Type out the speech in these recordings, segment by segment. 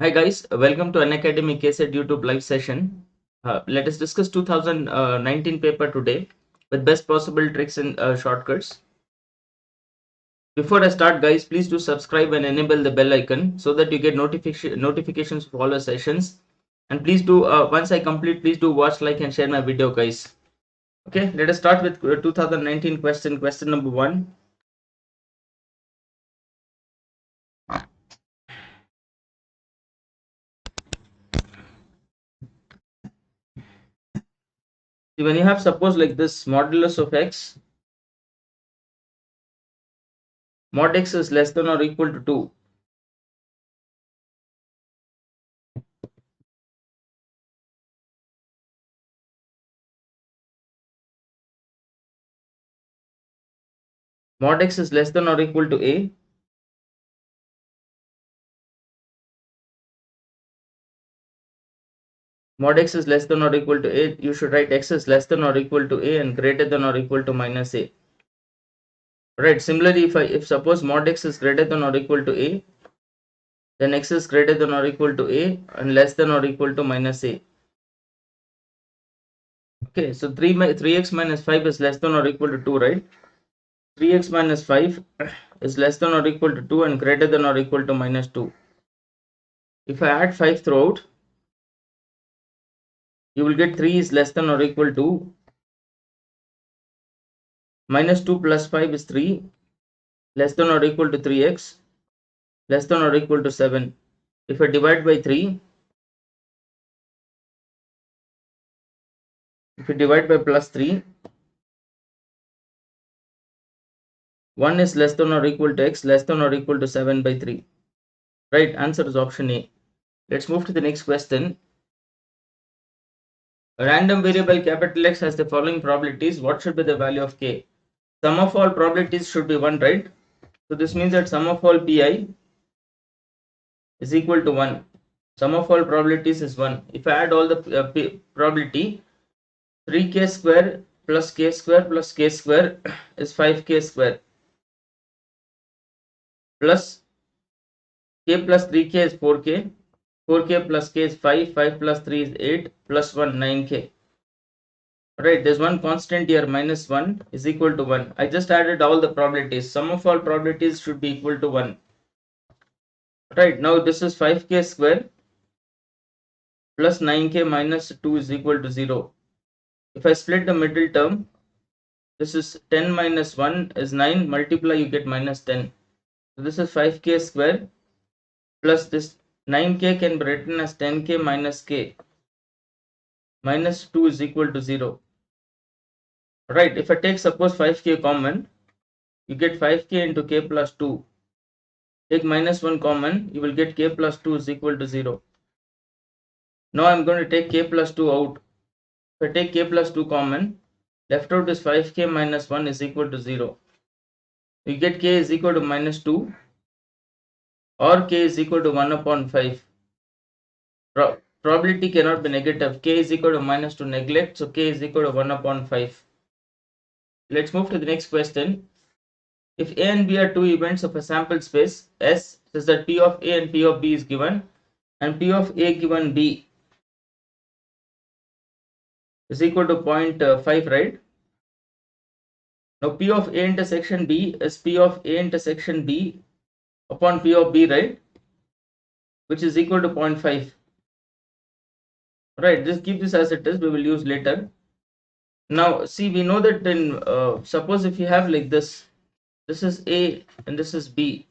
Hi guys, welcome to Unacademy KCET YouTube live session. Let us discuss 2019 paper today with best possible tricks and shortcuts. Before I start guys, please do subscribe and enable the bell icon so that you get notifications for all our sessions. And please do, once I complete, please do watch, like and share my video guys. Okay, let us start with 2019 question number 1. See, when you have suppose like this modulus of x, mod x is less than or equal to 2. Mod x is less than or equal to a. Mod x is less than or equal to a, you should write x is less than or equal to a and greater than or equal to minus a. Right. Similarly, if suppose mod x is greater than or equal to a, then x is greater than or equal to a and less than or equal to minus a. Okay, so 3x minus 5 is less than or equal to 2, right? 3x minus 5 is less than or equal to 2 and greater than or equal to minus 2. If I add 5 throughout, you will get 3 is less than or equal to minus 2 plus 5 is 3, less than or equal to 3x, less than or equal to 7. If I divide by 3, if you divide by plus 3, 1 is less than or equal to x, less than or equal to 7 by 3. Right, answer is option A. Let's move to the next question. A random variable capital X has the following probabilities. What should be the value of k? Sum of all probabilities should be 1, right? So this means that sum of all pi is equal to 1. Sum of all probabilities is 1. If I add all the probability, 3k square plus k square plus k square is 5k square, plus k plus 3k is 4k, 4k plus k is 5, 5 plus 3 is 8, plus 1, 9k. Right, there's one constant here, minus 1 is equal to 1. I just added all the probabilities. Sum of all probabilities should be equal to 1. Right, now this is 5k square plus 9k minus 2 is equal to 0. If I split the middle term, this is 10 minus 1 is 9, multiply you get minus 10. So this is 5k square plus this 9k can be written as 10k minus k. Minus 2 is equal to 0. Right, if I take suppose 5k common, you get 5k into k plus 2. Take minus 1 common, you will get k plus 2 is equal to 0. Now I'm going to take k plus 2 out. If I take k plus 2 common, left out is 5k minus 1 is equal to 0. You get k is equal to minus 2 or k is equal to 1 upon 5. Probability cannot be negative. K is equal to minus 2 neglect, so k is equal to 1 upon 5. Let's move to the next question. If A and B are two events of a sample space S, says that P of A and P of B is given, and P of A given B is equal to 0.5, right? Now P of A intersection B is P of A intersection B upon P of B, right? Which is equal to 0.5. Right, just keep this as it is, we will use later. Now see, we know that in suppose if you have like this is A and this is B.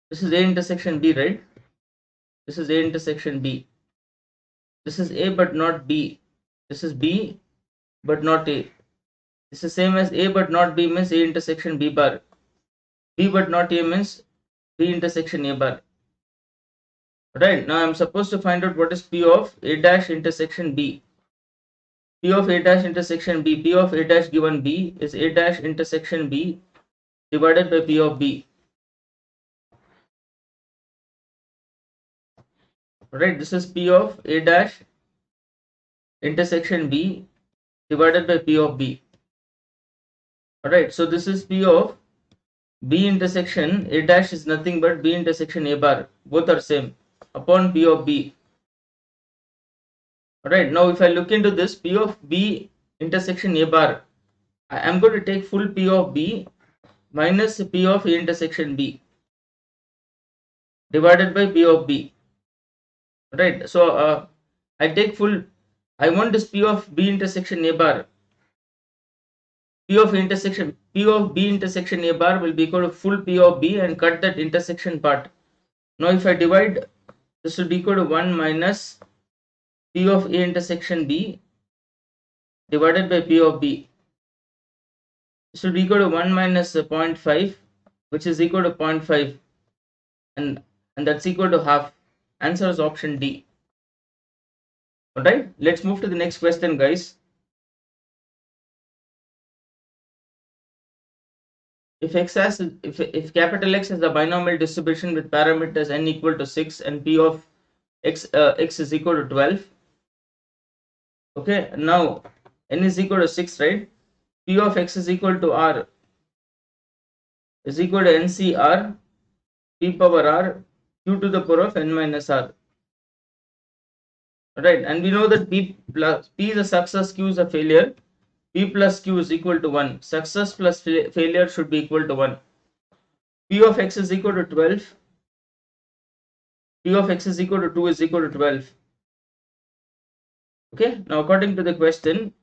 This is A intersection B, right? This is A intersection B. This is A but not B. This is B but not A. This is same as A but not B means A intersection B bar. B but not A means B intersection A bar. Right, now I'm supposed to find out what is P of A dash intersection B. P of A dash intersection B. P of A dash given B is A dash intersection B divided by P of B. Right, this is P of A dash intersection B divided by P of B. Alright, so this is P of B intersection A dash is nothing but B intersection A bar. Both are same upon P of B. Alright, now if I look into this P of B intersection A bar, I am going to take full P of B minus P of A intersection B divided by P of B. Right, so I take full, I want this P of B intersection A bar. P of B intersection A bar will be equal to full P of B and cut that intersection part. Now if I divide, this will be equal to 1 minus P of A intersection B divided by P of B. This will be equal to 1 minus 0.5, which is equal to 0.5, and that's equal to half. Answer is option D. Alright, let's move to the next question, guys. If capital X is a binomial distribution with parameters n equal to 6 and P of x is equal to 12. Okay, now n is equal to 6, right? P of x is equal to r is equal to NCR P power r q to the power of n minus r. Right, and we know that P is a success, Q is a failure. P plus Q is equal to 1. Success plus failure should be equal to 1. P of x is equal to 12. P of x is equal to 2 is equal to 12. Okay, now according to the question,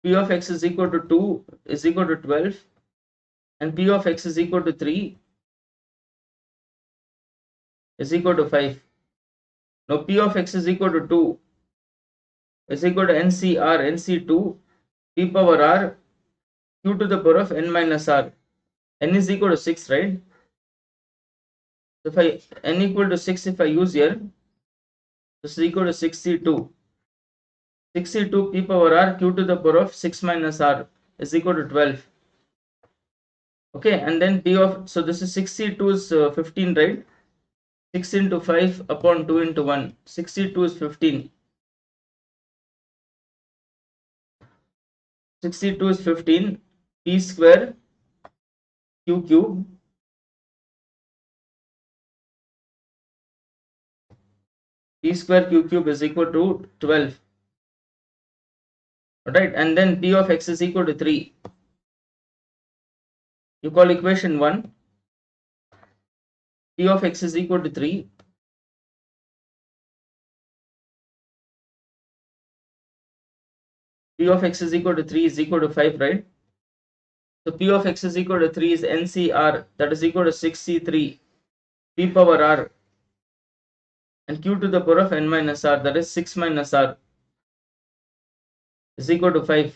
P of x is equal to 2 is equal to 12 and P of x is equal to 3 is equal to 5. Now P of x is equal to 2 is equal to NCR NC2 P power r q to the power of n minus r. N is equal to 6, right? So if n equal to 6, if I use here, this is equal to 62. 62 P power r q to the power of 6 minus r is equal to 12. Okay, and then P of, so this is 62 is 15, right? 6 into 5 upon 2 into 1. 62 is 15. 62 is 15. P square q cube P square q cube is equal to 12. Alright, and then P of x is equal to 3. You call equation 1. P of x is equal to 3. P of x is equal to 3 is equal to 5, right? So P of x is equal to 3 is NCR, that is equal to 6C3 P power r and q to the power of n minus r, that is 6 minus r is equal to 5.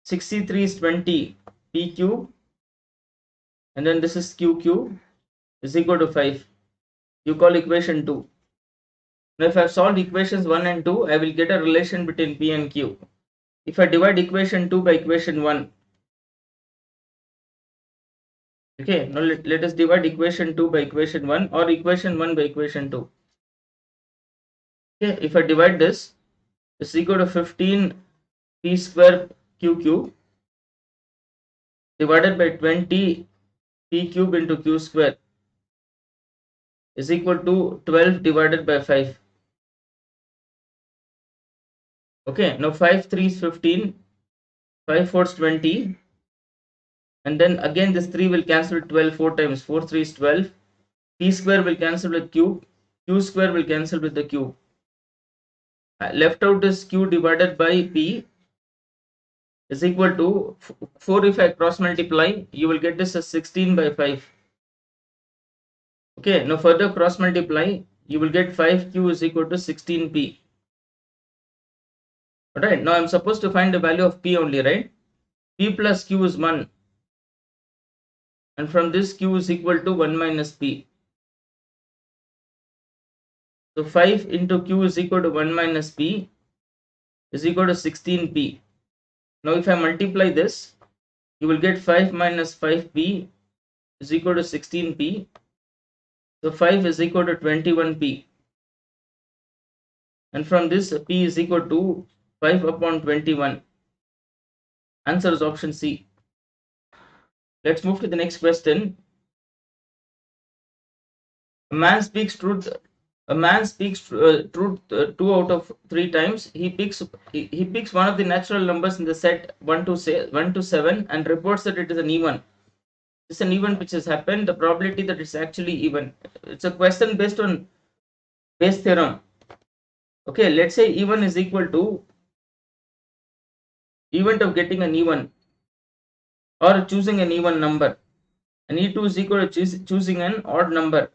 6C3 is 20 P cube and then this is q cube is equal to 5. You call equation 2. Now if I have solved equations 1 and 2, I will get a relation between P and Q. If I divide equation 2 by equation 1, okay, now let us divide equation 2 by equation 1 or equation 1 by equation 2. Okay, if I divide this, it's equal to 15 P square Q cube divided by 20 P cube into Q square is equal to 12 divided by 5. Okay, now 5 3 is 15, 5 4 is 20, and then again this 3 will cancel with 12 4 times. 4 3 is 12. P square will cancel with cube, Q square will cancel with the cube. Left out is Q divided by P is equal to 4. If I cross multiply, you will get this as 16 by 5. Okay, now further cross multiply, you will get 5Q is equal to 16P. Alright, now I'm supposed to find the value of P only, right? P plus Q is 1. And from this Q is equal to 1 minus P. So 5 into Q is equal to 1 minus P is equal to 16P. Now if I multiply this, you will get 5 minus 5P is equal to 16P. So 5 is equal to 21P. And from this P is equal to 5 upon 21. Answer is option C. Let's move to the next question. A man speaks truth. A man speaks truth 2 out of 3 times. He picks one of the natural numbers in the set 1 to 7 and reports that it is an even. It's an event which has happened. The probability that it's actually even. It's a question based on Bayes theorem. Okay, let's say even is equal to event of getting an even or choosing an even number, and E2 is equal to choosing an odd number.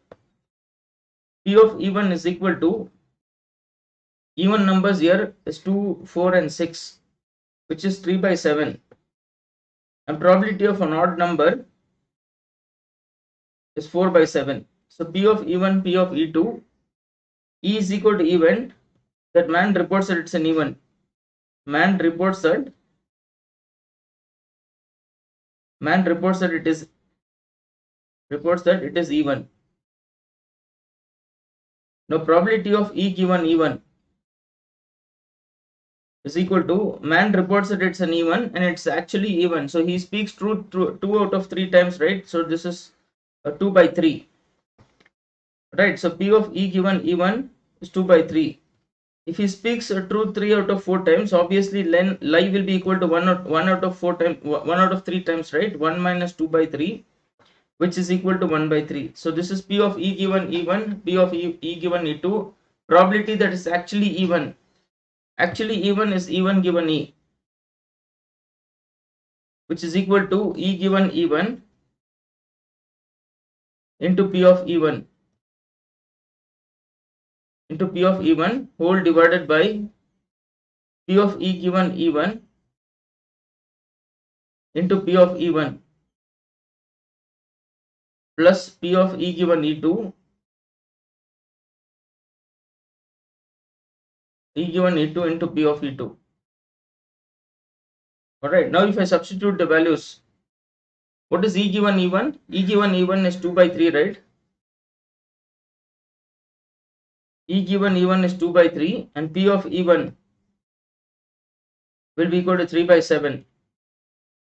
P of even is equal to even numbers here is 2, 4 and 6, which is 3 by 7, and probability of an odd number is 4 by 7. So P of even, P of E2, E is equal to even. That man reports that it's an even. Man reports that it is even. Now probability of E given even is equal to man reports that it's an even and it's actually even. So he speaks truth 2 out of 3 times, right? So this is 2 by 3, right? So P of E given even is 2 by 3. If he speaks truth 3 out of 4 times, obviously lie will be equal to 1 out of 4 times, 1 out of 3 times, right? 1 minus 2 by 3, which is equal to 1 by 3. So this is P of E given even, P of E given E2, probability that is actually even. Actually even is even given E, which is equal to E given even into P of even whole divided by P of E given even into P of even plus P of E given E2 into P of E2. Alright, now if I substitute the values, what is E given even? E given even is 2 by 3, right? E given even is 2 by 3 and P of even will be equal to 3 by 7.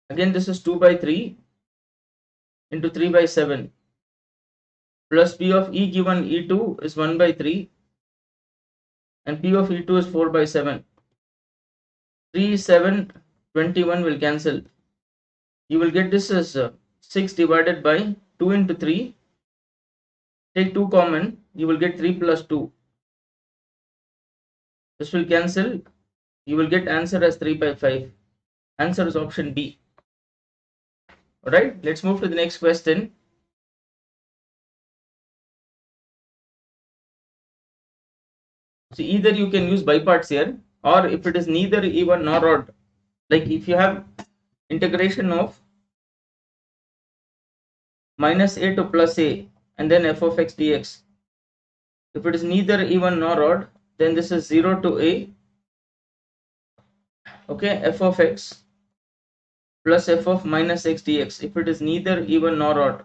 Again, this is 2 by 3 into 3 by 7 plus P of E given E2 is 1 by 3 and P of E2 is 4 by 7. 3, 7, 21 will cancel. You will get this as 6 divided by 2 into 3. Take 2 common, you will get 3 plus 2. This will cancel. You will get answer as 3 by 5. Answer is option B. Alright, let's move to the next question. So either you can use by parts here, or if it is neither even nor odd, like if you have integration of minus a to plus a and then f of x dx. If it is neither even nor odd, then this is 0 to a, okay, f of x plus f of minus x dx. If it is neither even nor odd,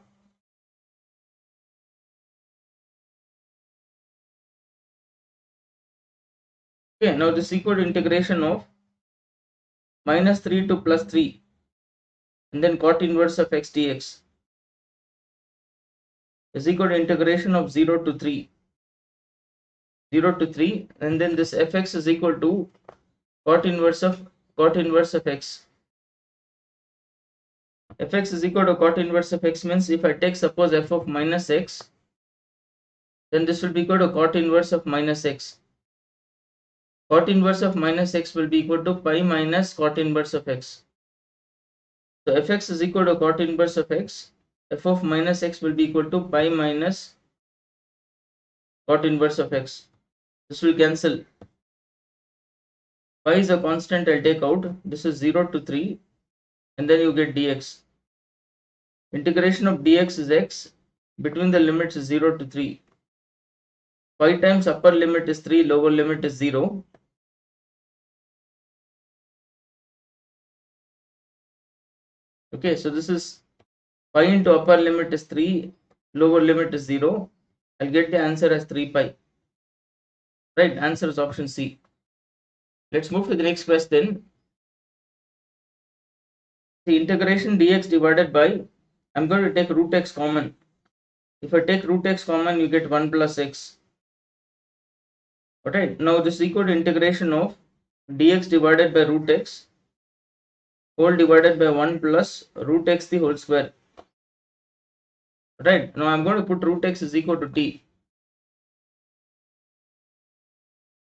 okay, now this is equal to integration of minus 3 to plus 3 and then cot inverse of x dx is equal to integration of 0 to 3 and then this fx is equal to cot inverse of x. Fx is equal to cot inverse of x means if I take suppose f of minus x, then this will be equal to cot inverse of minus x. Cot inverse of minus x will be equal to pi minus cot inverse of x. So fx is equal to cot inverse of x. F of minus x will be equal to pi minus cot inverse of x. This will cancel. Pi is a constant, I'll take out. This is 0 to 3 and then you get dx. Integration of dx is x. Between the limits is 0 to 3. Pi times upper limit is 3, lower limit is 0. Okay, so this is pi into upper limit is 3, lower limit is 0. I'll get the answer as 3 pi. Right, answer is option C. Let's move to the next question. the integration dx divided by, I'm going to take root x common. If I take root x common, you get 1 plus x. Alright, now this is equal to integration of dx divided by root x whole divided by 1 plus root x the whole square. Right, now I'm going to put root x is equal to t.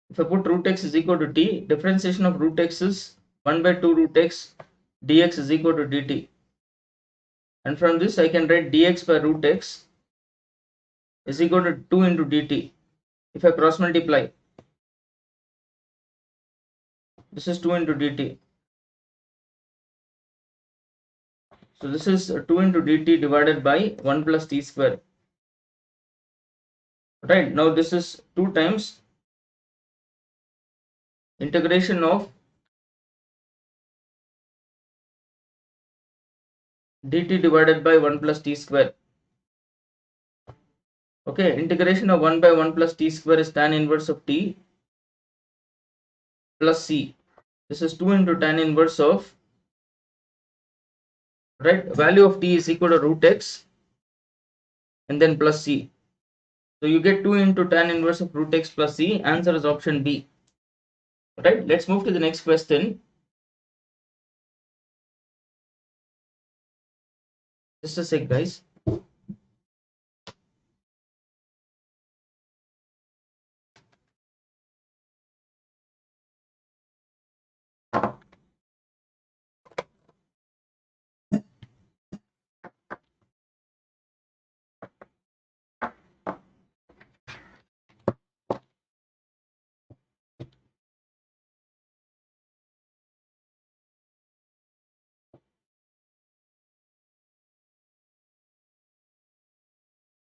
If I put root x is equal to t, differentiation of root x is 1 by 2 root x dx is equal to dt. And from this I can write dx by root x is equal to 2 into dt. If I cross multiply, this is 2 into dt. So this is 2 into dt divided by 1 plus t square. Right, now this is 2 times integration of dt divided by 1 plus t square. Okay, integration of 1 by 1 plus t square is tan inverse of t plus c. This is 2 into tan inverse of, right, value of t is equal to root x and then plus c. So you get 2 into tan inverse of root x plus c. Answer is option B. Right, let's move to the next question. Just a sec, guys.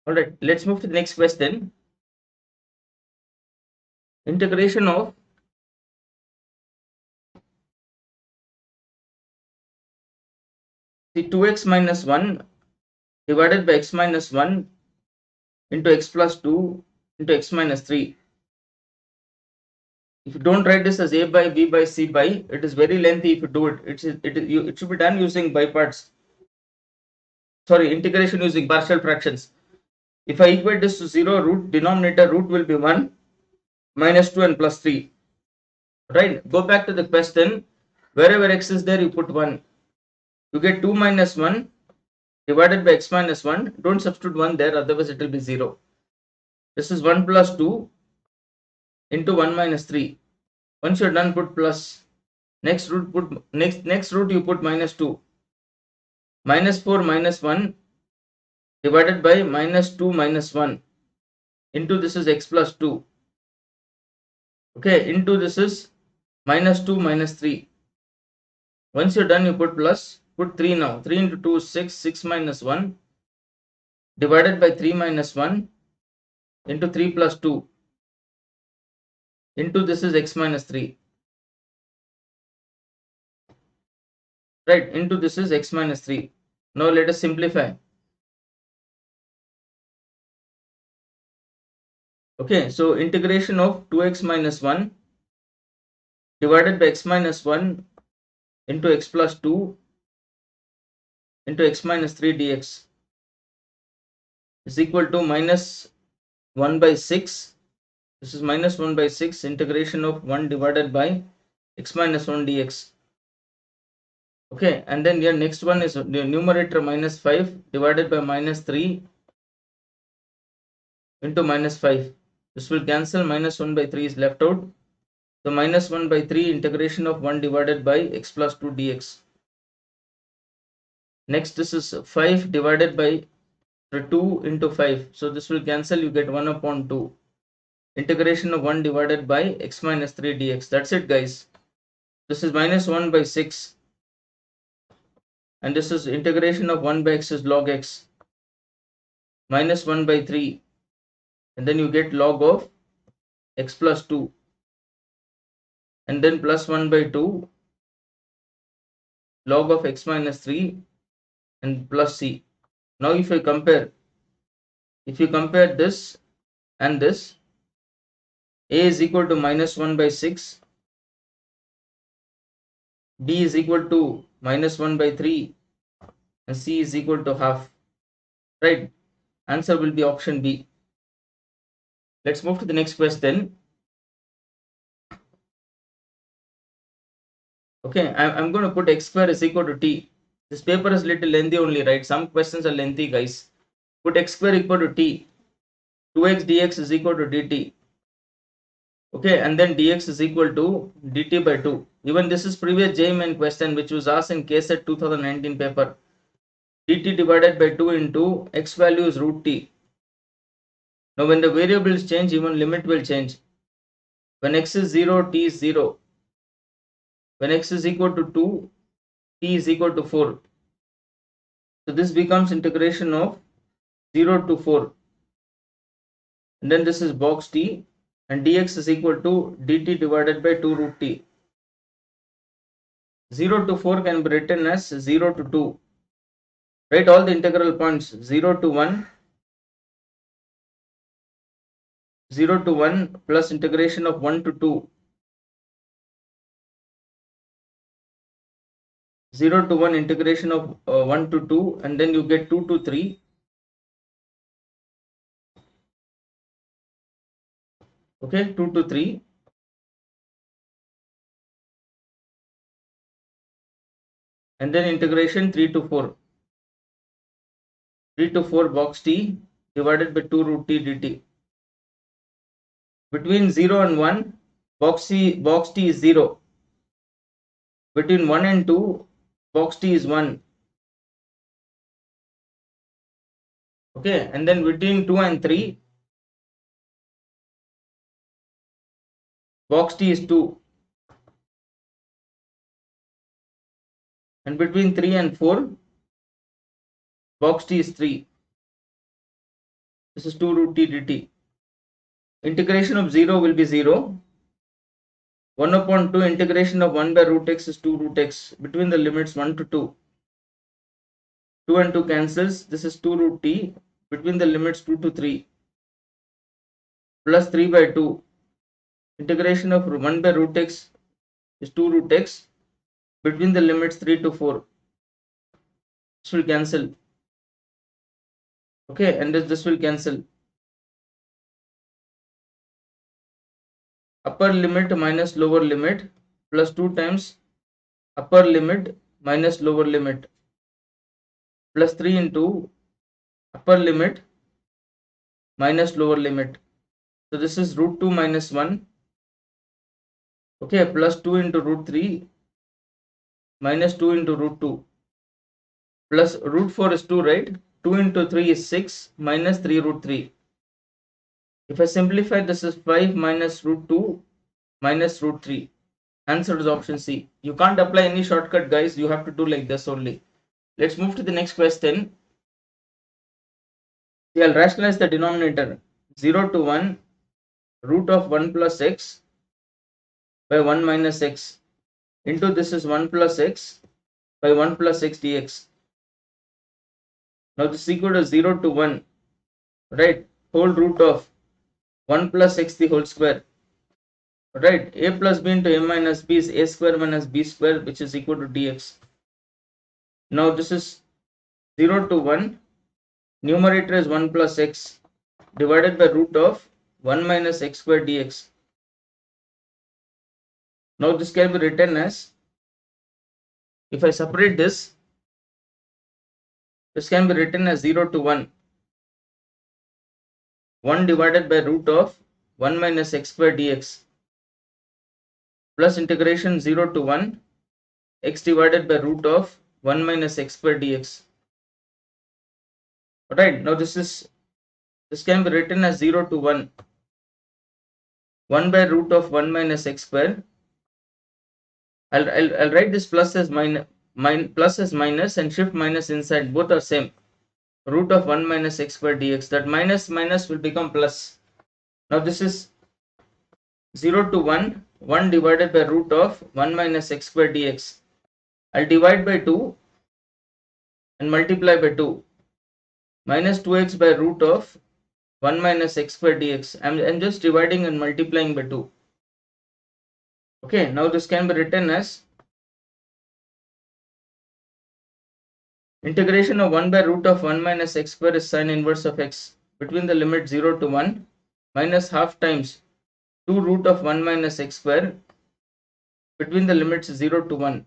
Alright, let's move to the next question. Integration of the 2x minus 1 divided by x minus 1 into x plus 2 into x minus 3. If you don't write this as a by b by c by, it is very lengthy if you do it. It should be done using by parts. Sorry, integration using partial fractions. If I equate this to 0, root denominator root will be 1 minus 2 and plus 3. Right, go back to the question. Wherever x is there, you put 1. You get 2 minus 1 divided by x minus 1. Don't substitute 1 there, otherwise it will be 0. This is 1 plus 2 into 1 minus 3. Once you're done, put plus. Next root you put minus 2. Minus 4 minus 1 divided by minus 2 minus 1 into this is x plus 2. Okay, into this is minus 2 minus 3. Once you're done, you put plus. Put 3 now. 3 into 2 is 6. 6 minus 1 divided by 3 minus 1 into 3 plus 2 into this is x minus 3. Right, into this is x minus 3. Now let us simplify. Okay, so integration of 2x minus 1 divided by x minus 1 into x plus 2 into x minus 3 dx is equal to minus 1 by 6. This is minus 1 by 6 integration of 1 divided by x minus 1 dx. Okay, and then here next one is the numerator minus 5 divided by minus 3 into minus 5. This will cancel, minus 1 by 3 is left out. So minus 1 by 3 integration of 1 divided by x plus 2 dx. Next, this is 5 divided by 2 into 5. So this will cancel, you get 1 upon 2. Integration of 1 divided by x minus 3 dx. That's it, guys. This is minus 1 by 6. And this is integration of 1 by x is log x. Minus 1 by 3. And then you get log of x plus 2. And then plus 1 by 2. Log of x minus 3. And plus c. Now if you compare this and this, a is equal to minus 1 by 6, b is equal to minus 1 by 3 and c is equal to half. Right? Answer will be option B. Let's move to the next question. Okay, I'm going to put x square is equal to t. This paper is little lengthy only, right? Some questions are lengthy, guys. Put x square equal to t. 2x dx is equal to dt. Okay, and then dx is equal to dt by 2. Even this is previous JEE main question which was asked in KCET 2019 paper. dt divided by 2 into x value is root t. Now when the variables change, even limit will change. When x is 0, t is 0. When x is equal to 2, t is equal to 4. So this becomes integration of 0 to 4. And then this is box t and dx is equal to dt divided by 2 root t. 0 to 4 can be written as 0 to 2. Write all the integral points 0 to 1, 0 to 1 plus integration of 1 to 2. 0 to 1 integration of 1 to 2 and then you get 2 to 3. Okay, 2 to 3. And then integration 3 to 4. 3 to 4 box t divided by 2 root t dt. Between 0 and 1, box t is 0. Between 1 and 2, box t is 1. Okay, and then between 2 and 3, box t is 2. And between 3 and 4, box t is 3. This is 2 root t dt. Integration of 0 will be 0. 1 upon 2 integration of 1 by root x is 2 root x. Between the limits 1 to 2. 2 and 2 cancels. This is 2 root t. Between the limits 2 to 3. Plus 3 by 2. Integration of 1 by root x is 2 root x. Between the limits 3 to 4. This will cancel. Okay, and this will cancel. Upper limit minus lower limit plus 2 times upper limit minus lower limit plus 3 into upper limit minus lower limit. So this is root 2 minus 1. Okay, plus 2 into root 3 minus 2 into root 2 plus root 4 is 2, right? 2 into 3 is 6 minus 3 root 3. If I simplify, this is 5 minus root 2 minus root 3. Answer is option C. You can't apply any shortcut, guys. You have to do like this only. Let's move to the next question. I'll rationalize the denominator. 0 to 1 root of 1 plus x by 1 minus x into this is 1 plus x by 1 plus x dx. Now this is equal to 0 to 1, right? Whole root of 1 plus x the whole square. Right, a plus b into a minus b is a square minus b square, which is equal to dx. Now this is 0 to 1. Numerator is 1 plus x divided by root of 1 minus x square dx. Now this can be written as, if I separate this can be written as 0 to 1. 1 divided by root of 1 minus x square dx plus integration 0 to 1 x divided by root of 1 minus x square dx. Alright, now this can be written as 0 to 1. 1 by root of 1 minus x square. I'll write this plus as minus and shift minus inside. Both are same. Root of 1 minus x square dx. That minus will become plus. Now this is 0 to 1. 1 divided by root of 1 minus x square dx. I'll divide by 2 and multiply by 2. Minus 2x by root of 1 minus x square dx. I'm just dividing and multiplying by 2. Okay, now this can be written as Integration of 1 by root of 1 minus x square is sine inverse of x between the limit 0 to 1 minus half times 2 root of 1 minus x square between the limits 0 to 1.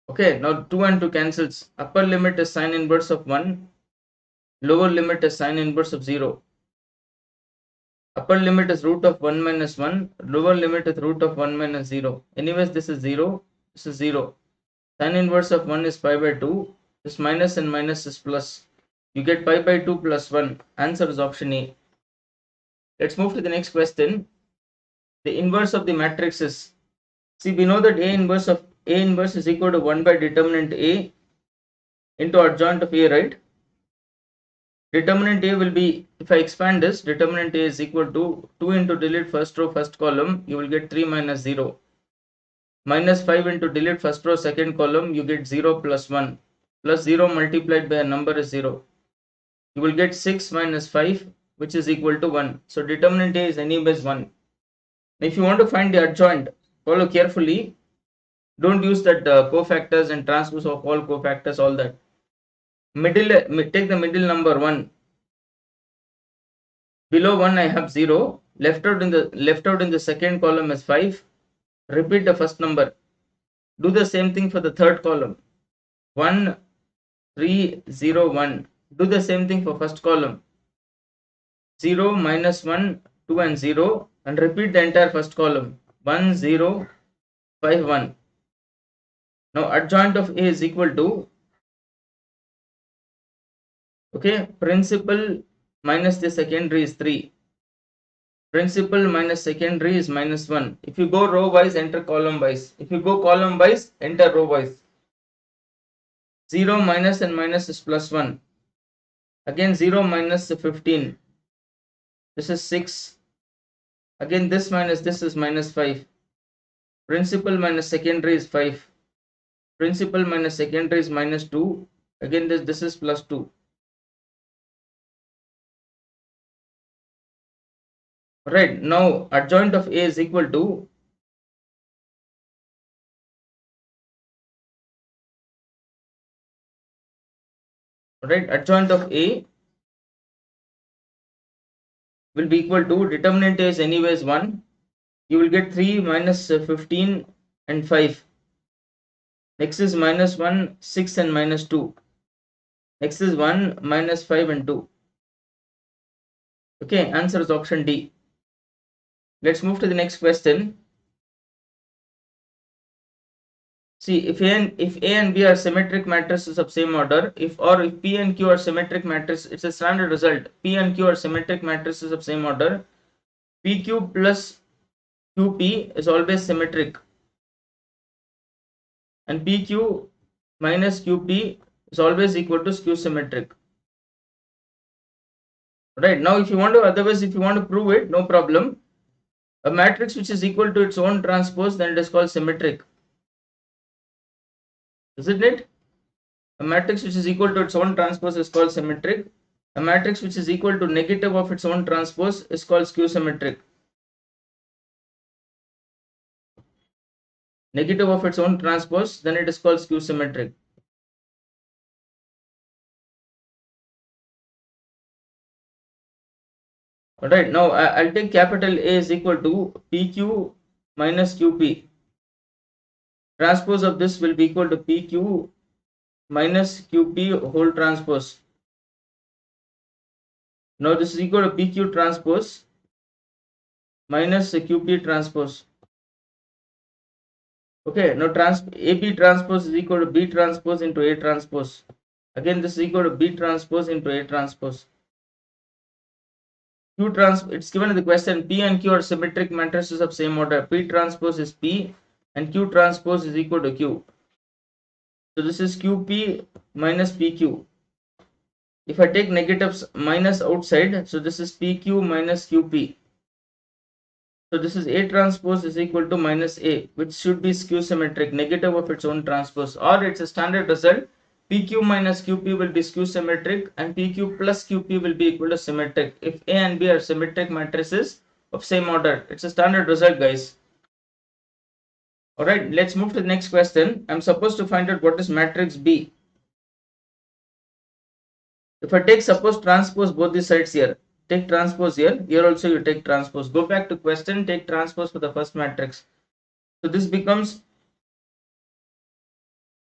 Okay, now 2 and 2 cancels. Upper limit is sine inverse of 1, lower limit is sine inverse of 0. Upper limit is root of 1 minus 1, lower limit is root of 1 minus 0. Anyways, this is 0, this is 0. Sine inverse of 1 is pi by 2, this minus and minus is plus. You get pi by 2 plus 1. Answer is option A. Let's move to the next question. The inverse of the matrix is, see, we know that A inverse is equal to 1 by determinant A into adjoint of A, right? Determinant A will be, if I expand this, determinant A is equal to 2 into delete first row first column, you will get 3 minus 0. Minus 5 into delete first row second column, you get 0 plus 1. Plus 0 multiplied by a number is 0. You will get 6 minus 5, which is equal to 1. So determinant A is anyways 1. If you want to find the adjoint, follow carefully. Don't use that cofactors and transpose of all cofactors, all that. Take the middle number 1. Below 1 I have 0. Left out in the second column is 5. Repeat the first number. Do the same thing for the third column. 1, 3, 0, 1. Do the same thing for first column. 0, minus 1, 2 and 0. And repeat the entire first column. 1, 0, 5, 1. Now adjoint of A is equal to, okay, principal minus the secondary is 3. Principal minus secondary is minus 1. If you go row wise, enter column wise. If you go column wise, enter row wise. 0 minus and minus is plus 1. Again 0 minus 15. This is 6. Again this minus this is minus 5. Principal minus secondary is 5. Principal minus secondary is minus 2. Again this is plus 2. Right, now adjoint of A is equal to, right, adjoint of A will be equal to, determinant A is anyways 1. You will get 3 minus 15 and 5. Next is minus 1, 6 and minus 2. Next is 1, minus 5 and 2. Okay, answer is option D. Let's move to the next question. See, if A and B are symmetric matrices of same order, if P and Q are symmetric matrices, it's a standard result. P and Q are symmetric matrices of same order. PQ plus QP is always symmetric. And PQ minus QP is always equal to skew symmetric. Right, now if you want to prove it, no problem. A matrix which is equal to its own transpose, then it is called symmetric. Isn't it? A matrix which is equal to its own transpose is called symmetric. A matrix which is equal to negative of its own transpose is called skew symmetric. Negative of its own transpose, then it is called skew symmetric. Alright, now I'll take capital A is equal to PQ minus QP. Transpose of this will be equal to PQ minus QP whole transpose. Now this is equal to PQ transpose minus QP transpose. Okay, now AB transpose is equal to B transpose into A transpose. Again, this is equal to B transpose into A transpose. It's given in the question, P and Q are symmetric matrices of same order. P transpose is P and Q transpose is equal to Q. So this is QP minus PQ. If I take negatives minus outside, so this is PQ minus QP. So this is A transpose is equal to minus A, which should be skew symmetric, negative of its own transpose, or it's a standard result. PQ minus QP will be skew symmetric and PQ plus QP will be equal to symmetric if A and B are symmetric matrices of same order. It's a standard result, guys. Alright, let's move to the next question. I'm supposed to find out what is matrix B. If I take suppose transpose both the sides here, take transpose here, here also you take transpose. Go back to question, take transpose for the first matrix. So this becomes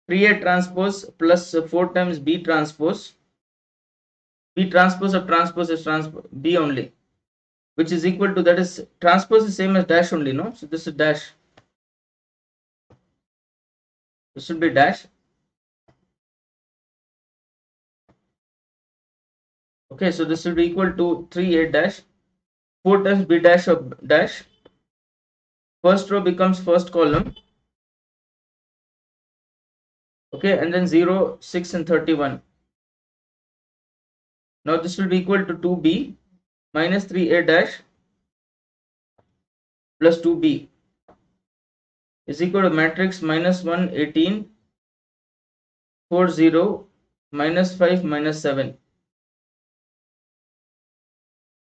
3A transpose plus 4 times B transpose. B transpose of transpose is B only, which is equal to, that is transpose is same as dash only, no? So this is dash. This should be dash. Okay, so this will be equal to 3A dash 4 times B dash of dash. First row becomes first column. Okay, and then 0, 6 and 31. Now this will be equal to 2B minus 3A dash plus 2B is equal to matrix minus 1, 18, 4, 0, minus 5, minus 7.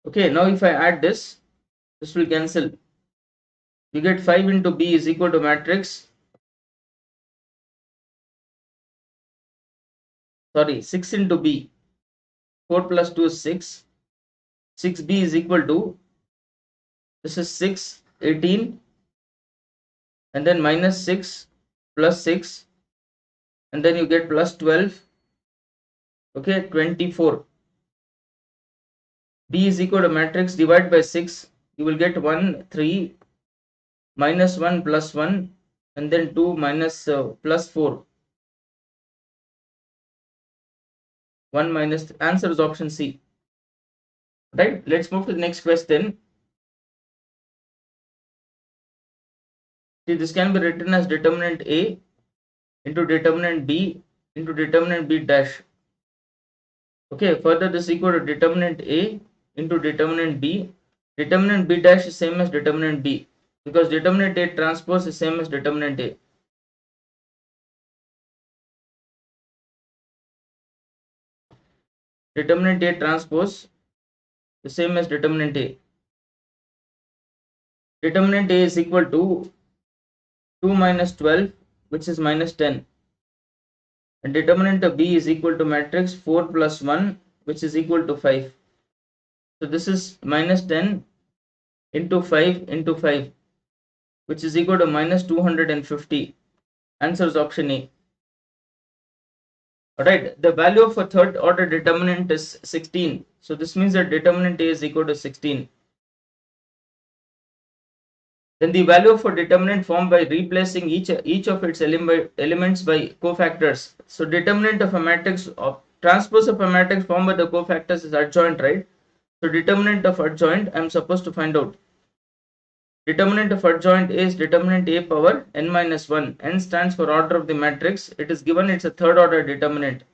Okay, now if I add this will cancel. You get 5 into B is equal to matrix, 6 into B. 4 plus 2 is 6. 6B is equal to, this is 6, 18, and then minus 6 plus 6, and then you get plus 12. Okay, 24. B is equal to matrix, divide by 6, you will get 1, 3, minus 1 plus 1, and then 2 minus plus 4. 1 minus, answer is option C. Right, let's move to the next question. See, this can be written as determinant A into determinant B into determinant B dash. Okay, further this is equal to determinant A into determinant B. Determinant B dash is same as determinant B, because determinant A transpose is same as determinant A. Determinant A transpose the same as determinant A. Determinant A is equal to 2 minus 12, which is minus 10. And determinant of B is equal to matrix 4 plus 1, which is equal to 5. So this is minus 10 into 5 into 5, which is equal to minus 250. Answer is option A. Alright, the value of a third order determinant is 16. So this means that determinant A is equal to 16. Then the value of a determinant formed by replacing each of its elements by cofactors. So determinant of a matrix of transpose of a matrix formed by the cofactors is adjoint, right? So determinant of adjoint I am supposed to find out. Determinant of adjoint is determinant A power n minus 1. N stands for order of the matrix. It is given it's a third order determinant.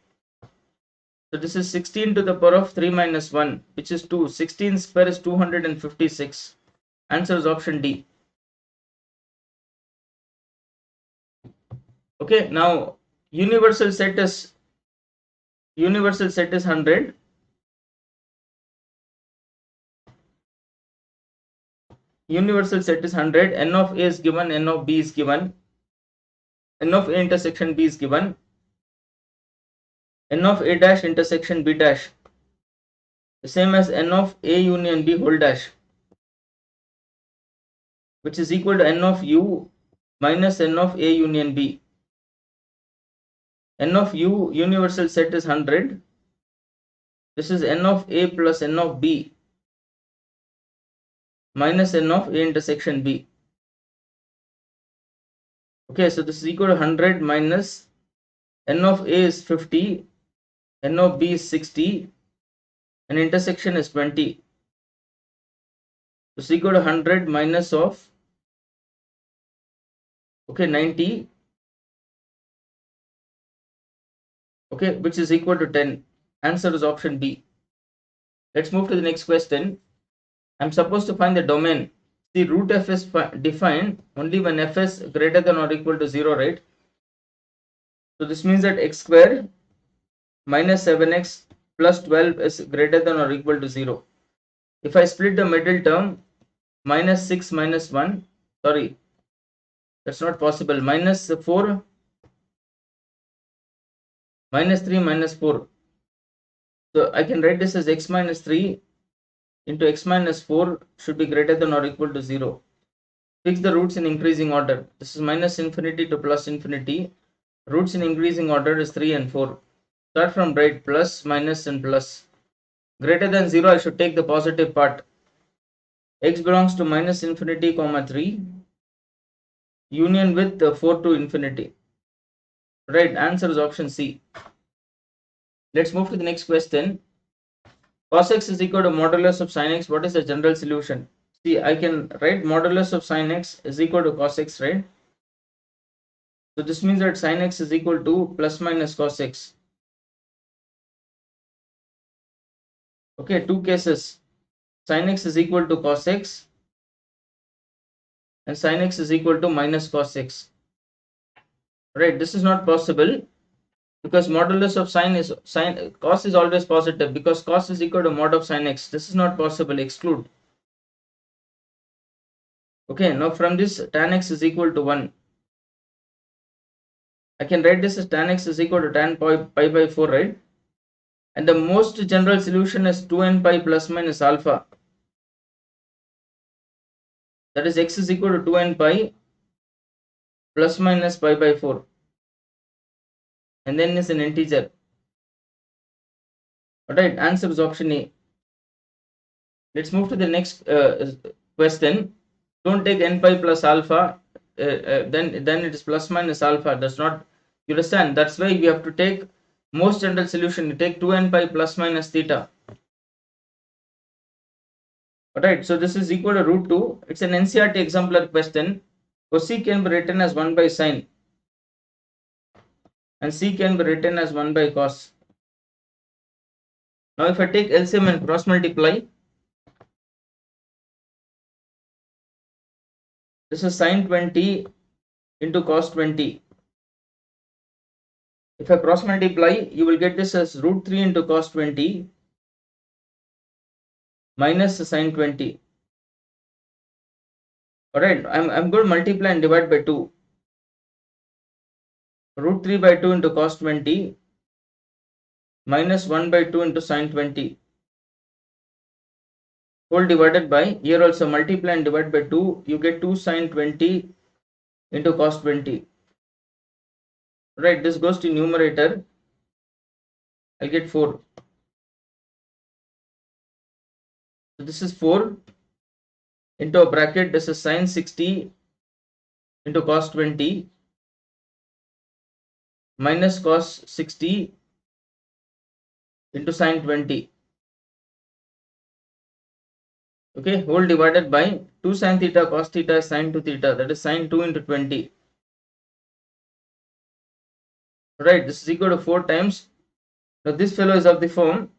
So this is 16 to the power of 3 minus 1, which is 2. 16 square is 256. Answer is option D. Okay, now universal set is 100. Universal set is 100. N of A is given, N of B is given, N of A intersection B is given, N of A dash intersection B dash, the same as N of A union B whole dash, which is equal to N of U minus N of A union B. N of U universal set is 100. This is N of A plus N of B minus N of A intersection B. Okay, so this is equal to 100 minus N of A is 50, N of B is 60, and intersection is 20. So it's equal to 100 minus of 90, okay, which is equal to 10. Answer is option B. Let's move to the next question. I'm supposed to find the domain. The root f is defined only when f is greater than or equal to 0, right? So this means that x square minus 7x plus 12 is greater than or equal to 0. If I split the middle term, minus 6 minus 1, sorry, that's not possible. Minus 4, minus 3 minus 4. So I can write this as x minus 3 into x minus 4 should be greater than or equal to 0. Fix the roots in increasing order. This is minus infinity to plus infinity. Roots in increasing order is 3 and 4. Start from right, plus, minus and plus. Greater than 0, I should take the positive part. X belongs to minus infinity comma 3 union with 4 to infinity. Right, answer is option C. Let's move to the next question. Cos x is equal to modulus of sin x. What is the general solution? See, I can write modulus of sin x is equal to cos x, right? So this means that sin x is equal to plus minus cos x. Okay, two cases. Sin x is equal to cos x and sin x is equal to minus cos x. Right, this is not possible because modulus of cos is always positive because cos is equal to mod of sin x. This is not possible, exclude. Okay, now from this tan x is equal to 1. I can write this as tan x is equal to tan pi by 4, right? And the most general solution is 2n pi plus minus alpha. That is x is equal to 2n pi plus minus pi by 4. And then is an integer. Alright, answer is option A. Let's move to the next question. Don't take n pi plus alpha. Then it is plus minus alpha. Does not, you understand? That's why we have to take most general solution. You take 2n pi plus minus theta. Alright, so this is equal to root 2. It's an NCERT exemplar question. So C can be written as 1 by sin and C can be written as 1 by cos. Now if I take LCM and cross multiply, this is sin 20 into cos 20. If I cross multiply, you will get this as root 3 into cos 20 minus sin 20. Alright, I'm going to multiply and divide by 2. Root 3 by 2 into cos 20 minus 1 by 2 into sin 20. Whole divided by, here also multiply and divide by 2, you get 2 sin 20 into cos 20. Right, this goes to numerator, I'll get 4. So this is 4 into a bracket, this is sin 60 into cos 20 minus cos 60 into sin 20. Okay, whole divided by 2 sin theta cos theta is sin 2 theta, that is sin 2 into 20. Right, this is equal to 4 times. Now this fellow is of the form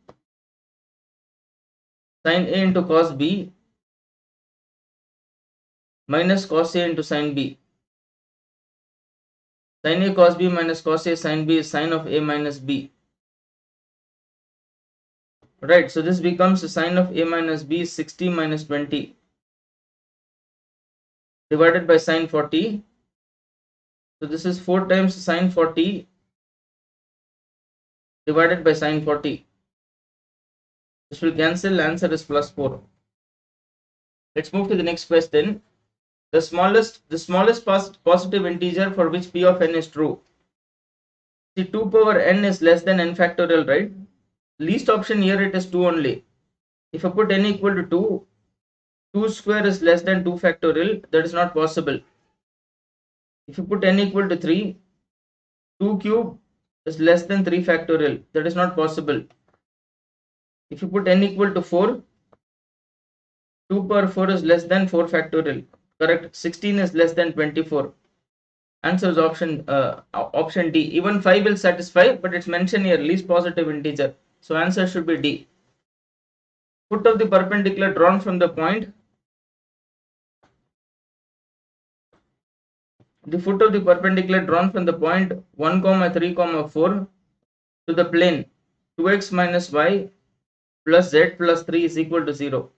sin A into cos B minus cos A into sin B. Sin A cos B minus cos A sin B is sin of A minus B. Right, so this becomes sin of A minus B is 60 minus 20 divided by sin 40. So this is 4 times sin 40 divided by sin 40. This will cancel, answer is plus 4. Let's move to the next question. The smallest positive integer for which p of n is true. See, 2 power n is less than n factorial, right? Least option here it is 2 only. If I put n equal to 2, 2 square is less than 2 factorial, that is not possible. If you put n equal to 3, 2 cube is less than 3 factorial, that is not possible. If you put n equal to 4, 2 power 4 is less than 4 factorial. Correct. 16 is less than 24. Answer is option D. Even 5 will satisfy, but it's mentioned here least positive integer. So answer should be D. Foot of the perpendicular drawn from the point. The foot of the perpendicular drawn from the point 1, 3, 4 to the plane 2x minus y plus z plus 3 is equal to 0.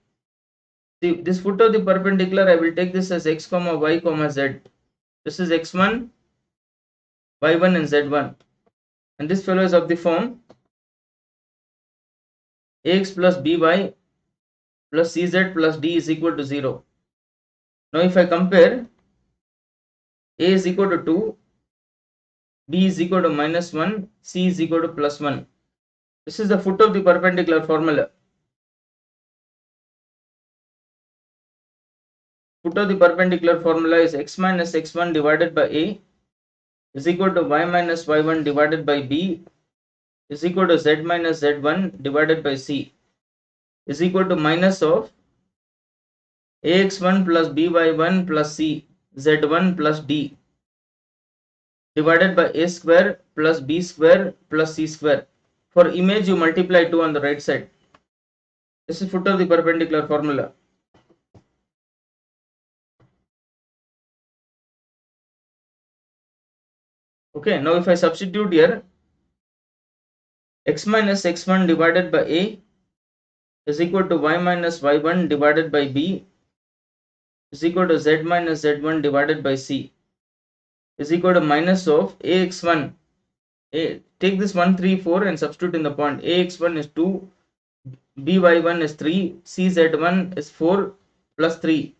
See, this foot of the perpendicular, I will take this as x, y, z. This is x1, y1 and z1. And this fellow is of the form ax plus by plus cz plus d is equal to 0. Now if I compare, a is equal to 2, b is equal to -1, c is equal to +1. This is the foot of the perpendicular formula. Foot of the perpendicular formula is x minus x1 divided by a is equal to y minus y1 divided by b is equal to z minus z1 divided by c is equal to minus of ax1 plus by1 plus c z1 plus d divided by a square plus b square plus c square. For image, you multiply 2 on the right side. This is foot of the perpendicular formula. Okay, now if I substitute here, x minus x1 divided by a is equal to y minus y1 divided by b is equal to z minus z1 divided by c is equal to minus of ax1. Take this 1, 3, 4 and substitute in the point. ax1 is 2, by1 is 3, cz1 is 4 plus 3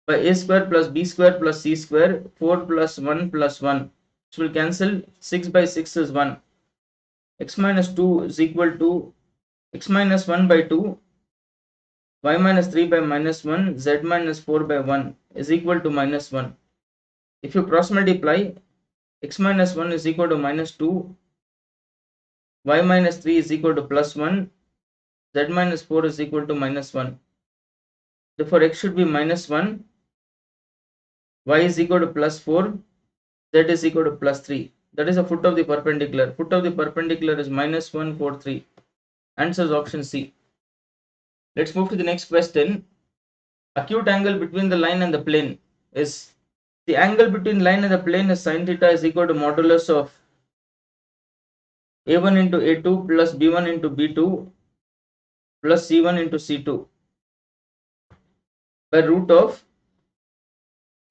by a square plus b square plus c square, 4 plus 1 plus 1, which will cancel. 6 by 6 is 1. X minus 2 is equal to x minus 1 by 2, y minus 3 by minus 1, z minus 4 by 1 is equal to minus 1. If you cross multiply, x minus 1 is equal to minus 2, y minus 3 is equal to plus 1, z minus 4 is equal to minus 1. Therefore, x should be minus 1, y is equal to plus 4, z is equal to plus 3. That is the foot of the perpendicular. Foot of the perpendicular is minus 1, 4, 3. Answer is option C. Let's move to the next question. Acute angle between the line and the plane is, the angle between line and the plane is sin theta is equal to modulus of a1 into a2 plus b1 into b2 plus c1 into c2 by root of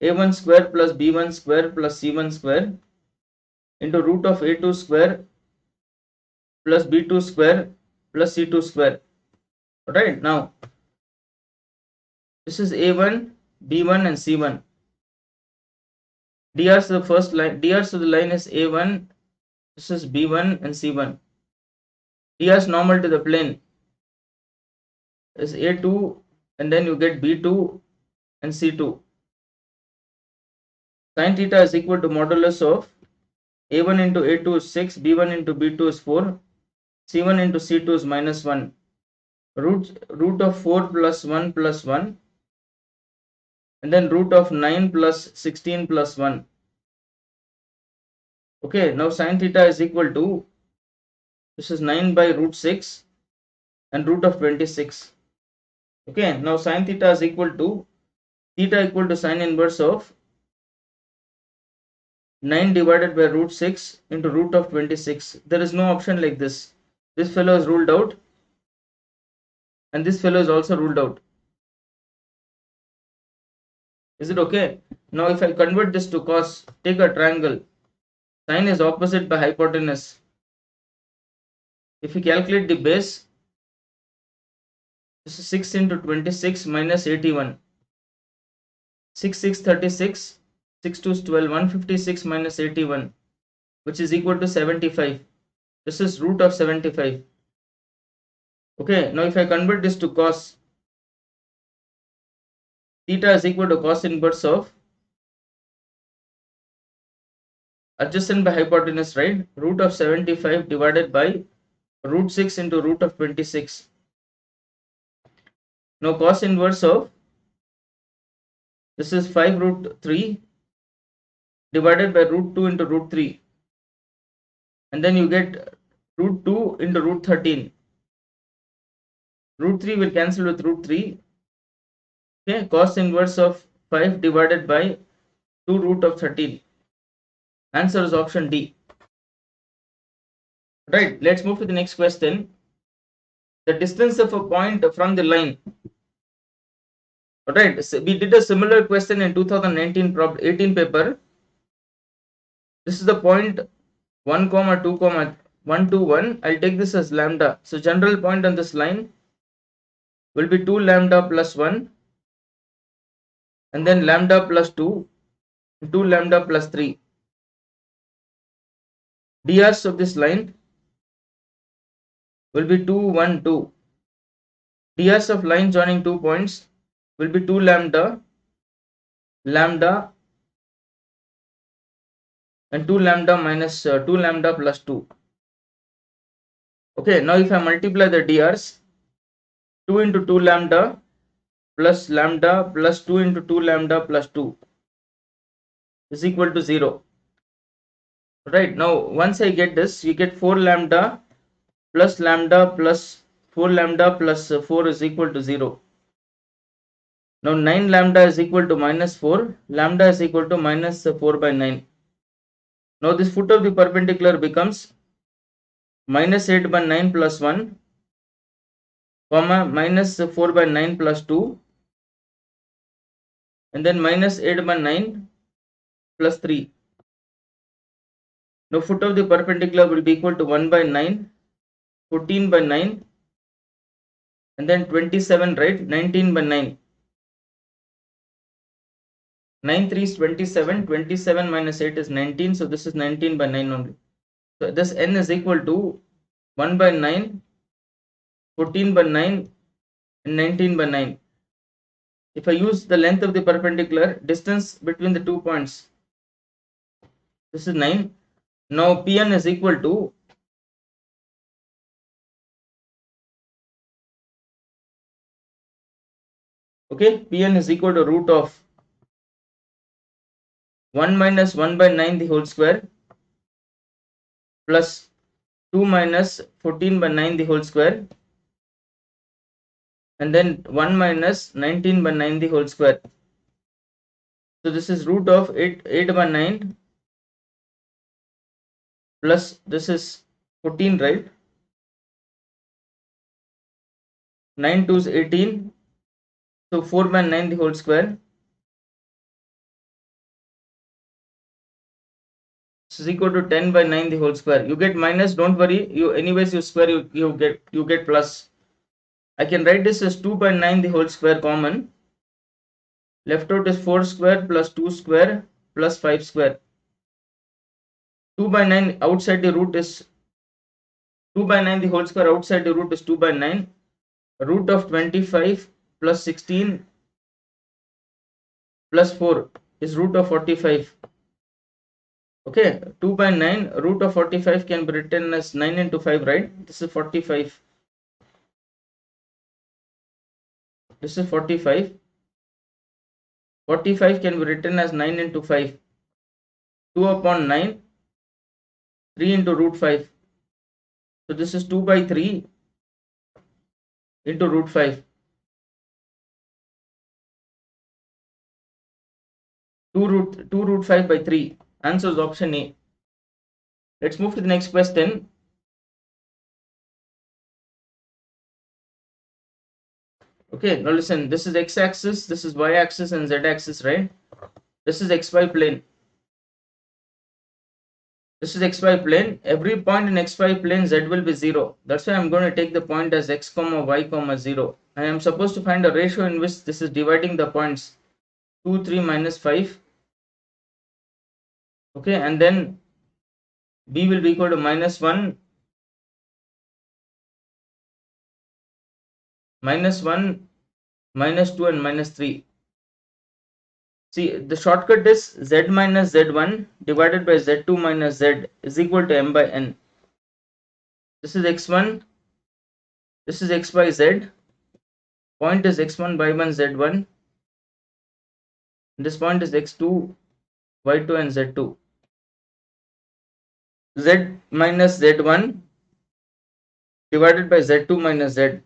a1 square plus b1 square plus c1 square into root of a2 square plus b2 square plus c2 square. Right, now this is a1, b1 and c1. dr to the first line, dr to the line is a1, this is b1 and c1. dr normal to the plane is a2 and then you get b2 and c2. Sin theta is equal to modulus of a1 into a2 is 6, b1 into b2 is 4, c1 into c2 is minus 1. Root of 4 plus 1 plus 1 and then root of 9 plus 16 plus 1. Okay, now sin theta is equal to, this is 9 by root 6 and root of 26. Okay, now sin theta is equal to, theta equal to sin inverse of 9 divided by root 6 into root of 26. There is no option like this. This fellow is ruled out and this fellow is also ruled out. Is it okay? Now if I convert this to cos, take a triangle. Sine is opposite by hypotenuse. If you calculate the base, this is 6 into 26 minus 81. 6, 6, 36, 6 2 is 12, 156 minus 81, which is equal to 75. This is root of 75. Okay, now if I convert this to cos, theta is equal to cos inverse of adjacent by hypotenuse, right? Root of 75 divided by root 6 into root of 26. Now cos inverse of, this is 5 root 3 divided by root 2 into root 3. And then you get root 2 into root 13. Root 3 will cancel with root 3. Okay, cos inverse of 5 divided by 2 root of 13. Answer is option D. Right, let's move to the next question. The distance of a point from the line. Alright, so we did a similar question in 2019 18 paper. This is the point 1, 2, 1 to 1, I'll take this as lambda. So general point on this line will be 2 lambda plus 1, and then lambda plus 2, 2 lambda plus 3. DRs of this line will be 2, 1, 2. DRs of line joining 2 points will be 2 lambda, lambda, and 2 lambda minus 2 lambda plus 2. Okay, now if I multiply the DRs, 2 into 2 lambda plus lambda plus 2 into 2 lambda plus 2 is equal to 0. Right, now once I get this, you get 4 lambda plus 4 lambda plus 4 is equal to 0. Now 9 lambda is equal to minus 4, lambda is equal to minus 4 by 9. Now this foot of the perpendicular becomes minus 8 by 9 plus 1, comma minus 4 by 9 plus 2, and then minus 8 by 9 plus 3. Now foot of the perpendicular will be equal to 1 by 9, 14 by 9, and then 27, right? 19 by 9. 9 3 is 27, 27 minus 8 is 19, so this is 19 by 9 only. So this n is equal to 1 by 9, 14 by 9, and 19 by 9. If I use the length of the perpendicular, distance between the 2 points, this is 9. Now Pn is equal to Pn is equal to root of 1 minus 1 by 9 the whole square plus 2 minus 14 by 9 the whole square, and then 1 minus 19 by 9 the whole square. So this is root of 8 by 9 plus this is 14, right? 9 2 is 18, so 4 by 9 the whole square. This is equal to 10 by 9 the whole square. You get minus, don't worry, anyways you square, you get plus. I can write this as 2 by 9 the whole square common. Left out is 4 square plus 2 square plus 5 square. 2 by 9 outside the root is 2 by 9 the whole square outside the root is 2 by 9. Root of 25 plus 16 plus 4 is root of 45. Okay, 2 by 9 root of 45 can be written as 9 into 5, right? This is 45. This is 45. 45 can be written as 9 into 5. 2 upon 9, 3 into root 5. So this is 2 by 3 into root 5. 2 root 5 by 3. Answer is option A. Let's move to the next question. Okay, now listen, this is x-axis, this is y-axis and z-axis, right? This is xy plane. This is xy plane. Every point in xy plane z will be 0. That's why I'm going to take the point as x comma y comma 0. I am supposed to find a ratio in which this is dividing the points 2, 3, minus 5. Okay, and then b will be equal to minus 1, minus 1, minus 2 and minus 3. See, the shortcut is z minus z1 divided by z2 minus z is equal to m by n. This is x1, this is x by z, point is x1 y1 z1, this point is x2 y2 and z2. Z minus z1 divided by z2 minus z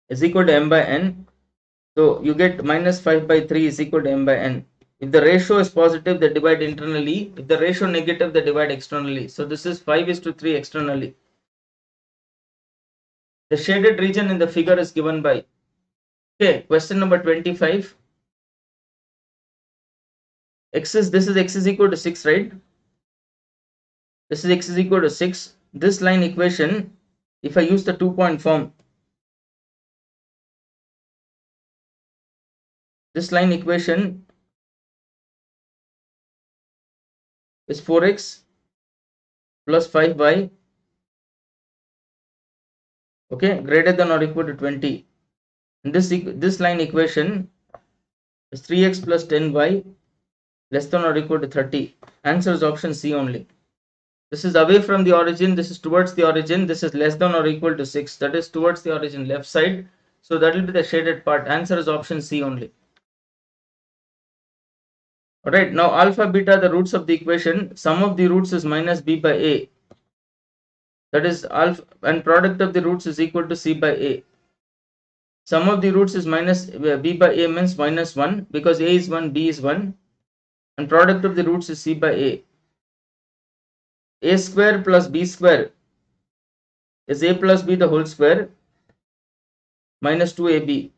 is equal to m by n. So you get minus 5 by 3 is equal to m by n. If the ratio is positive, they divide internally. If the ratio negative, they divide externally. So this is 5:3 externally. The shaded region in the figure is given by. Okay, question number 25. This is x is equal to 6, right? This is x is equal to 6. This line equation, if I use the 2-point form, this line equation is 4x plus 5y, okay, greater than or equal to 20. And this line equation is 3x plus 10y less than or equal to 30. Answer is option C only. This is away from the origin, this is towards the origin, this is less than or equal to 6, that is towards the origin left side, so that will be the shaded part. Answer is option C only. Alright, now alpha beta the roots of the equation, sum of the roots is minus b by a, that is alpha, and product of the roots is equal to c by a. Sum of the roots is minus b by a means minus 1, because a is 1, b is 1, and product of the roots is c by a. A square plus b square is a plus b the whole square minus 2ab.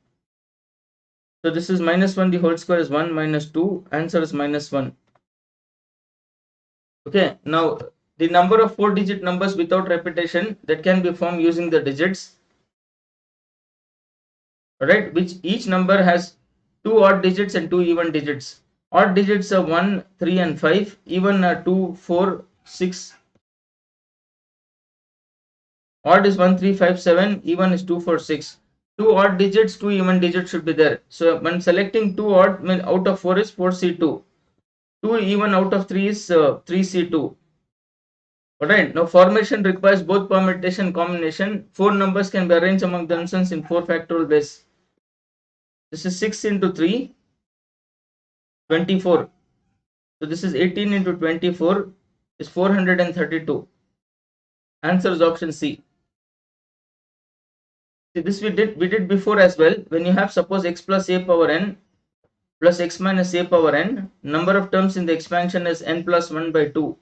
So this is minus 1 the whole square is 1 minus 2. Answer is minus 1. Okay, now the number of 4-digit numbers without repetition that can be formed using the digits. Alright, which each number has 2 odd digits and 2 even digits. Odd digits are 1, 3 and 5. Even are 2, 4, 6. Odd is 1, 3, 5, 7. Even is 2, 4, 6. 2 odd digits, 2 even digits should be there. So when selecting 2 odd, out of 4 is 4C2. 2 even out of 3 is 3C2. Alright, now formation requires both permutation and combination. 4 numbers can be arranged among themselves in 4 factorial ways. This is 6 into 3, 24. So this is 18 into 24 is 432. Answer is option C. See, this we did before as well. When you have suppose x plus a power n plus x minus a power n, number of terms in the expansion is n plus 1 by 2.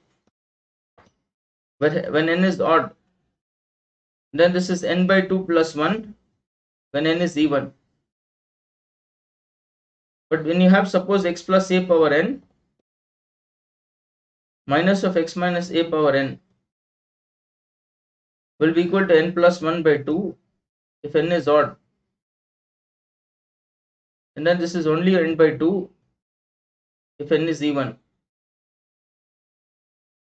When n is odd, then this is n by 2 plus 1 when n is even. But when you have suppose x plus a power n minus of x minus a power n will be equal to n plus 1 by 2 if n is odd. And then this is only n by 2 if n is even.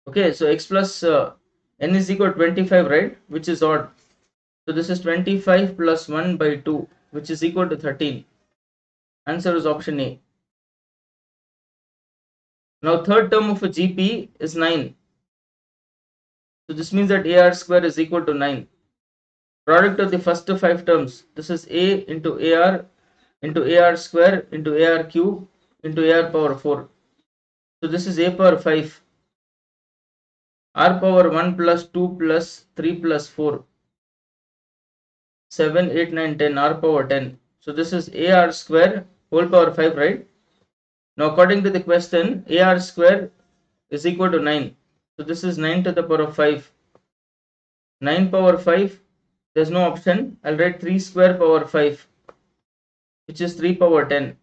Okay, so x plus n is equal to 25, right, which is odd. So this is 25 plus 1 by 2, which is equal to 13. Answer is option A. Now third term of a GP is 9. So this means that AR square is equal to 9. Product of the first 5 terms, this is A into AR square into AR cube into AR power 4. So this is A power 5. R power 1 plus 2 plus 3 plus 4. 7, 8, 9, 10, R power 10. So this is AR square whole power 5, right? Now according to the question, AR square is equal to 9. So this is 9 to the power of 5. 9 power 5, there's no option. I'll write 3 square power 5, which is 3 power 10.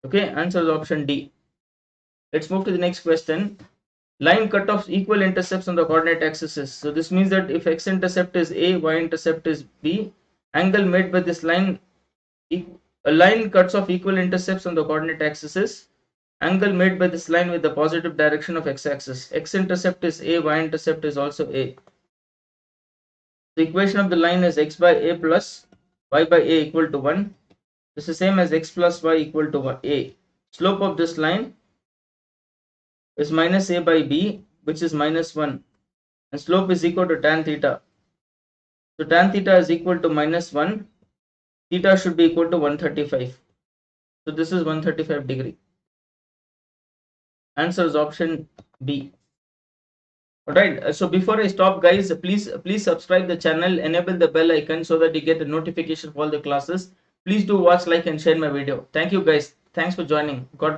Okay, answer is option D. Let's move to the next question. Line cutoffs equal intercepts on the coordinate axes. So this means that if x-intercept is A, y-intercept is B, angle made by this line, a line cuts off equal intercepts on the coordinate axis. Angle made by this line with the positive direction of x-axis. X-intercept is A, y-intercept is also A. The equation of the line is x by A plus y by A equal to 1. This is same as x plus y equal to A. Slope of this line is minus a by b, which is minus 1, and slope is equal to tan theta. So tan theta is equal to minus 1, theta should be equal to 135. So this is 135 degree. Answer is option B. Alright, so before I stop, guys, please subscribe the channel, enable the bell icon so that you get a notification for all the classes. Please do watch, like and share my video. Thank you, guys. Thanks for joining. God bless.